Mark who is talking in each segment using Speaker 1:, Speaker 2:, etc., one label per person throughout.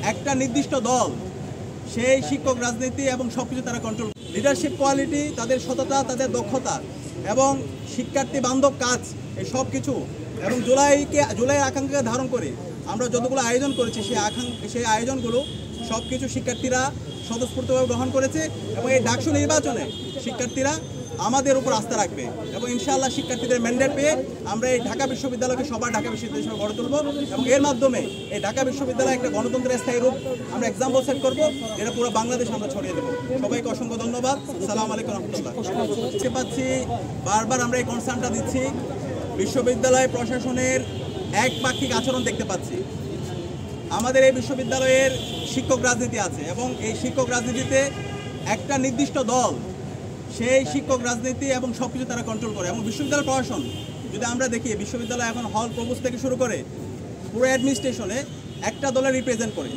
Speaker 1: একটা নির্দিষ্ট দল সেই শিক্ষক রাজনীতি এবং সবকিছু তারা কন্ট্রোল, লিডারশিপ কোয়ালিটি, তাদের সততা, তাদের দক্ষতা এবং শিক্ষার্থী বান্ধব কাজ, এই সব কিছু এবং জুলাই আকাঙ্ক্ষাকে ধারণ করে আমরা যতগুলো আয়োজন করেছি সেই আয়োজনগুলো সব কিছু শিক্ষার্থীরা স্বতঃস্ফূর্তভাবে গ্রহণ করেছে এবং এই ডাকসু নির্বাচনে শিক্ষার্থীরা আমাদের উপর আস্থা রাখবে এবং ইনশাআল্লাহ শিক্ষার্থীদের ম্যান্ডেট পেয়ে আমরা এই ঢাকা বিশ্ববিদ্যালয়কে সবার ঢাকা বিশ্ববিদ্যালয় হিসেবে গড়ে তুলব এবং এর মাধ্যমে এই ঢাকা বিশ্ববিদ্যালয় একটা গণতন্ত্রের স্থায়ী রূপ আমরা এক্সাম্পল সেট করবো, যেটা পুরো বাংলাদেশে আমরা ছড়িয়ে দেবো। সবাইকে অসংখ্য ধন্যবাদ। আসসালামু আলাইকুম রহমতুল্লাহ। দেখতে পাচ্ছি বারবার আমরা এই কনসার্নটা দিচ্ছি, বিশ্ববিদ্যালয় প্রশাসনের একপাক্ষিক আচরণ দেখতে পাচ্ছি। আমাদের এই বিশ্ববিদ্যালয়ের শিক্ষক রাজনীতি আছে এবং এই শিক্ষক রাজনীতিতে একটা নির্দিষ্ট দল সেই শিক্ষক রাজনীতি এবং সব কিছু তারা কন্ট্রোল করে এবং বিশ্ববিদ্যালয় প্রশাসন যদি আমরা দেখি, বিশ্ববিদ্যালয় এখন হল প্রভোস্ট থেকে শুরু করে পুরো অ্যাডমিনিস্ট্রেশনে একটা দলের রিপ্রেজেন্ট করে।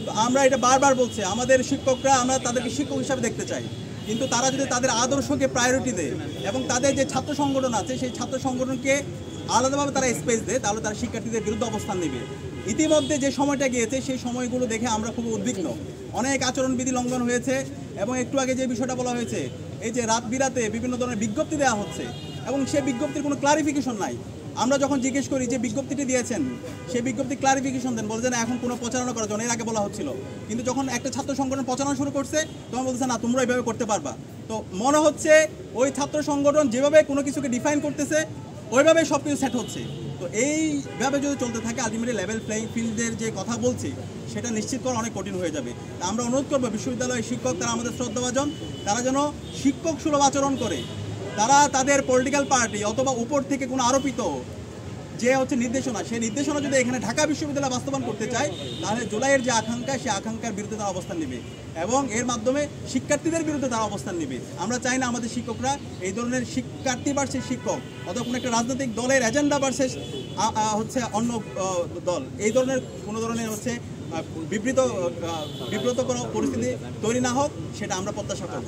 Speaker 1: তো আমরা এটা বারবার বলছি, আমাদের শিক্ষকরা আমরা তাদেরকে শিক্ষক হিসাবে দেখতে চাই, কিন্তু তারা যদি তাদের আদর্শকে প্রায়োরিটি দেয় এবং তাদের যে ছাত্র সংগঠন আছে সেই ছাত্র সংগঠনকে আলাদাভাবে তারা স্পেস দেয়, তাহলে তারা শিক্ষার্থীদের বিরুদ্ধে অবস্থান নেবে। ইতিমধ্যে যে সময়টা গিয়েছে সেই সময়গুলো দেখে আমরা খুব উদ্বিগ্ন। অনেক আচরণবিধি লঙ্ঘন হয়েছে এবং একটু আগে যে বিষয়টা বলা হয়েছে, এই যে রাত বিরাতে বিভিন্ন ধরনের বিজ্ঞপ্তি দেওয়া হচ্ছে এবং সেই বিজ্ঞপ্তির কোনো ক্লারিফিকেশন নাই। আমরা যখন জিজ্ঞেস করি যে বিজ্ঞপ্তিটি দিয়েছেন সেই বিজ্ঞপ্তি ক্লারিফিকেশন দেন, বলছে না এখন কোনো প্রচারণা করার জন্য, এর আগে বলা হচ্ছিল, কিন্তু যখন একটা ছাত্র সংগঠন প্রচারণা শুরু করছে তখন বলছে না তোমরা এইভাবে করতে পারবা। তো মনে হচ্ছে ওই ছাত্র সংগঠন যেভাবে কোনো কিছুকে ডিফাইন করতেছে ওইভাবে সব কিছু সেট হচ্ছে। তো এইভাবে যদি চলতে থাকে আলটিমেটলি লেভেল প্লেইং ফিল্ডের যে কথা বলছি সেটা নিশ্চিত করা অনেক কঠিন হয়ে যাবে। আমরা অনুরোধ করবো বিশ্ববিদ্যালয়ের শিক্ষক, তারা আমাদের শ্রদ্ধাভাজন, তারা যেন শিক্ষক সুলভ আচরণ করে, তারা তাদের পলিটিক্যাল পার্টি অথবা উপর থেকে কোনো আরোপিত যে নির্দেশনা, সেই নির্দেশনা যদি এখানে ঢাকা বিশ্ববিদ্যালয় বাস্তবায়ন করতে চায় তাহলে জুলাইয়ের যে আকাঙ্ক্ষা সেই আকাঙ্ক্ষার বিরুদ্ধে তারা অবস্থান নেবে এবং এর মাধ্যমে শিক্ষার্থীদের বিরুদ্ধে তারা অবস্থান নেবে। আমরা চাই না আমাদের শিক্ষকরা এই ধরনের শিক্ষার্থী ভার্সেস শিক্ষক অথবা কোনো একটা রাজনৈতিক দলের এজেন্ডা ভার্সেস অন্য দল এই ধরনের কোনো ধরনের বিব্রতকর পরিস্থিতি তৈরি না হোক, সেটা আমরা প্রত্যাশা করব।